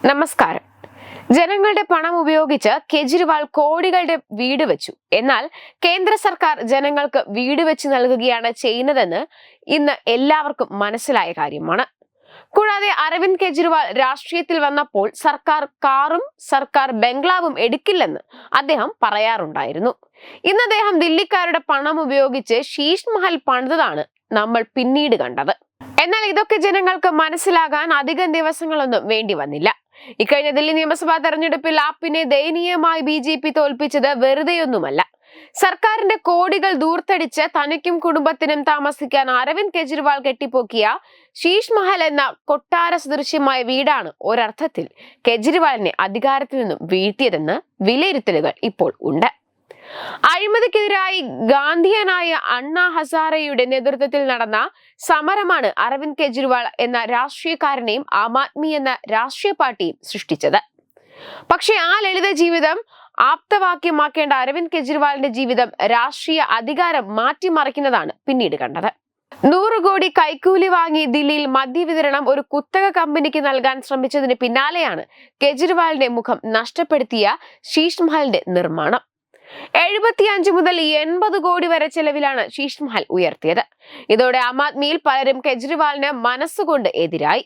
നമസ്കാരം. ജനങ്ങളുടെ പണം ഉപയോഗിച്ച് കെജ്രിവാൾ കോടികളുടെ വീട് വെച്ചു. എന്നാൽ കേന്ദ്ര സർക്കാർ ജനങ്ങൾക്ക് വീട് വെച്ച് നൽകുകയാണ് ചെയ്യുന്നതെന്ന് ഇന്ന് എല്ലാവർക്കും മനസ്സിലായ കാര്യമാണ്. കൂടാതെ അരവിന്ദ് കെജ്രിവാൾ രാഷ്ട്രീയത്തിൽ വന്നപ്പോൾ സർക്കാർ കാറും സർക്കാർ ബംഗ്ലാവും എടുക്കില്ലെന്ന് അദ്ദേഹം പറയാറുണ്ടായിരുന്നു. ഇന്ന് അദ്ദേഹം ദില്ലിക്കാരുടെ പണം ഉപയോഗിച്ച് ശീഷ് മഹൽ പണിതാണ് നമ്മൾ പിന്നീട് കണ്ടത്. എന്നാൽ ഇതൊക്കെ ജനങ്ങൾക്ക് മനസ്സിലാകാൻ അധികം ദിവസങ്ങളൊന്നും വേണ്ടി വന്നില്ല. ഇക്കഴിഞ്ഞ ദില്ലി നിയമസഭാ തെരഞ്ഞെടുപ്പിൽ ആപ്പിനെ ദയനീയമായി BJP തോൽപ്പിച്ചത് വെറുതെയൊന്നുമല്ല. സർക്കാരിന്റെ കോടികൾ ദൂർത്തടിച്ച് തനിക്കും കുടുംബത്തിനും താമസിക്കാൻ അരവിന്ദ് കെജ്രിവാൾ കെട്ടിപ്പൊക്കിയ ശീഷ് മഹൽ എന്ന കൊട്ടാര സദൃശ്യമായ വീടാണ് ഒരർത്ഥത്തിൽ കെജ്രിവാളിനെ അധികാരത്തിൽ നിന്നും വീഴ്ത്തിയതെന്ന് വിലയിരുത്തലുകൾ ഇപ്പോൾ ഉണ്ട്. അഴിമതിക്കെതിരായി ഗാന്ധിയനായ അണ്ണാ ഹസാരെയുടെ നേതൃത്വത്തിൽ നടന്ന സമരമാണ് അരവിന്ദ് കെജ്രിവാൾ എന്ന രാഷ്ട്രീയക്കാരനെയും ആം ആദ്മി എന്ന രാഷ്ട്രീയ പാർട്ടിയും സൃഷ്ടിച്ചത്. പക്ഷേ ആ ലളിത ജീവിതം ആപ്തവാക്യമാക്കേണ്ട അരവിന്ദ് കെജ്രിവാളിന്റെ ജീവിതം രാഷ്ട്രീയ അധികാരം മാറ്റിമറിക്കുന്നതാണ് പിന്നീട് കണ്ടത്. 100 കോടി കൈക്കൂലി വാങ്ങി ദില്ലിയിൽ മദ്യവിതരണം ഒരു കുത്തക കമ്പനിക്ക് നൽകാൻ ശ്രമിച്ചതിന് പിന്നാലെയാണ് കെജ്രിവാളിന്റെ മുഖം നഷ്ടപ്പെടുത്തിയ ശീഷ് മഹലിന്റെ നിർമ്മാണം. 75 മുതൽ 80 കോടി വരെ ചെലവിലാണ് ശീഷ് മഹൽ ഉയർത്തിയത്. ഇതോടെ ആം ആദ്മിയിൽ പലരും കെജ്രിവാളിന് മനസ്സുകൊണ്ട് എതിരായി.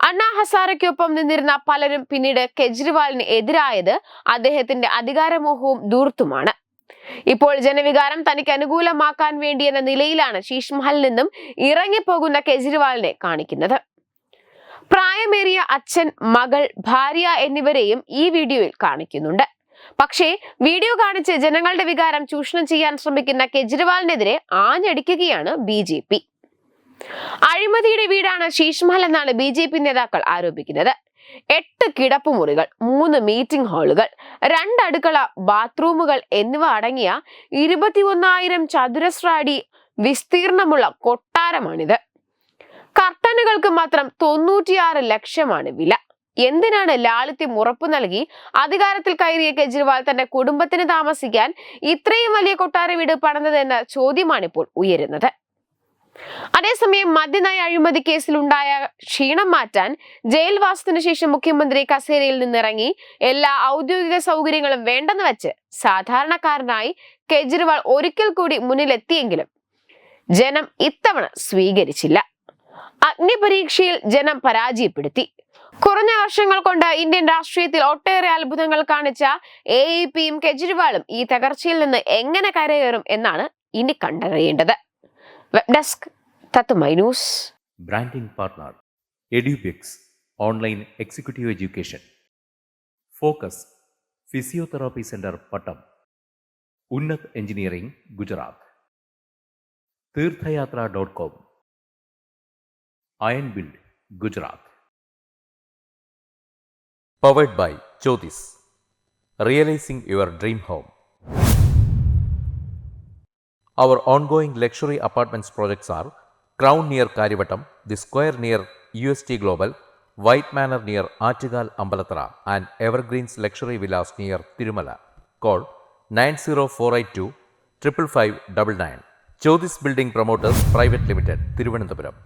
അണ്ണാ ഹസാരെക്കൊപ്പം നിന്നിരുന്ന പലരും പിന്നീട് കെജ്രിവാളിന് എതിരായത് അദ്ദേഹത്തിന്റെ അധികാരമോഹവും ധൂർത്തുമാണ്. ഇപ്പോൾ ജനവികാരം തനിക്ക് അനുകൂലമാക്കാൻ വേണ്ടി എന്ന നിലയിലാണ് ശീഷ് മഹലിൽ നിന്നും ഇറങ്ങിപ്പോകുന്ന കെജ്രിവാളിനെ കാണിക്കുന്നത്. പ്രായമേറിയ അച്ഛൻ, മകൾ, ഭാര്യ എന്നിവരെയും ഈ വീഡിയോയിൽ കാണിക്കുന്നുണ്ട്. പക്ഷേ വീഡിയോ കാണിച്ച് ജനങ്ങളുടെ വികാരം ചൂഷണം ചെയ്യാൻ ശ്രമിക്കുന്ന കെജ്രിവാളിനെതിരെ ആഞ്ഞടിക്കുകയാണ് BJP. അഴിമതിയുടെ വീടാണ് ശീഷ് മഹൽ എന്നാണ് BJP നേതാക്കൾ ആരോപിക്കുന്നത്. 8 കിടപ്പുമുറികൾ, 3 മീറ്റിംഗ് ഹാളുകൾ, 2 അടുക്കള, ബാത്റൂമുകൾ എന്നിവ അടങ്ങിയ 21,000 ചതുരശ്ര അടി വിസ്തീർണമുള്ള കൊട്ടാരമാണിത്. കർട്ടനുകൾക്ക് മാത്രം 96 ലക്ഷമാണ് വില. എന്തിനാണ് ലാളിത്യം ഉറപ്പു നൽകി അധികാരത്തിൽ കയറിയ കെജ്രിവാൾ തന്റെ കുടുംബത്തിന് താമസിക്കാൻ ഇത്രയും വലിയ കൊട്ടാര വീട് പണിതതെന്ന ചോദ്യമാണിപ്പോൾ ഉയരുന്നത്. അതേസമയം മദ്യനയ അഴിമതി കേസിലുണ്ടായ ക്ഷീണം മാറ്റാൻ ജയിൽവാസത്തിനു ശേഷം മുഖ്യമന്ത്രി കസേരയിൽ നിന്നിറങ്ങി എല്ലാ ഔദ്യോഗിക സൗകര്യങ്ങളും വേണ്ടെന്ന് വെച്ച് സാധാരണക്കാരനായി കെജ്രിവാൾ ഒരിക്കൽ കൂടി മുന്നിലെത്തിയെങ്കിലും ജനം ഇത്തവണ സ്വീകരിച്ചില്ല. അഗ്നിപരീക്ഷയിൽ ജനം പരാജയപ്പെടുത്തി. കുറഞ്ഞ വർഷങ്ങൾ കൊണ്ട് ഇന്ത്യൻ രാഷ്ട്രീയത്തിൽ ഒട്ടേറെ അത്ഭുതങ്ങൾ കാണിച്ച AAPയും കെജ്രിവാളും ഈ തകർച്ചയിൽ നിന്ന് എങ്ങനെ കരകയറും എന്നാണ് ഇനി കണ്ടറിയേണ്ടത്. വെബ് ഡെസ്ക് തത്തുമൈ news. Branding partner Edubix online executive education. Focus physiotherapy centre Pattom. Unnath engineering Gujarat. തീർത്ഥയാത്ര.com. Iron build Gujarat. Powered by Jyotis, realizing your dream home. Our ongoing luxury apartments projects are Crown near Karivattam, The Square near UST Global, White Manor near Achigal Ambalatra, and Evergreens Luxury Villas near Tirumala. Call 90482 55599. Jyotis Building Promoters Private Limited, Thiruvananthapuram.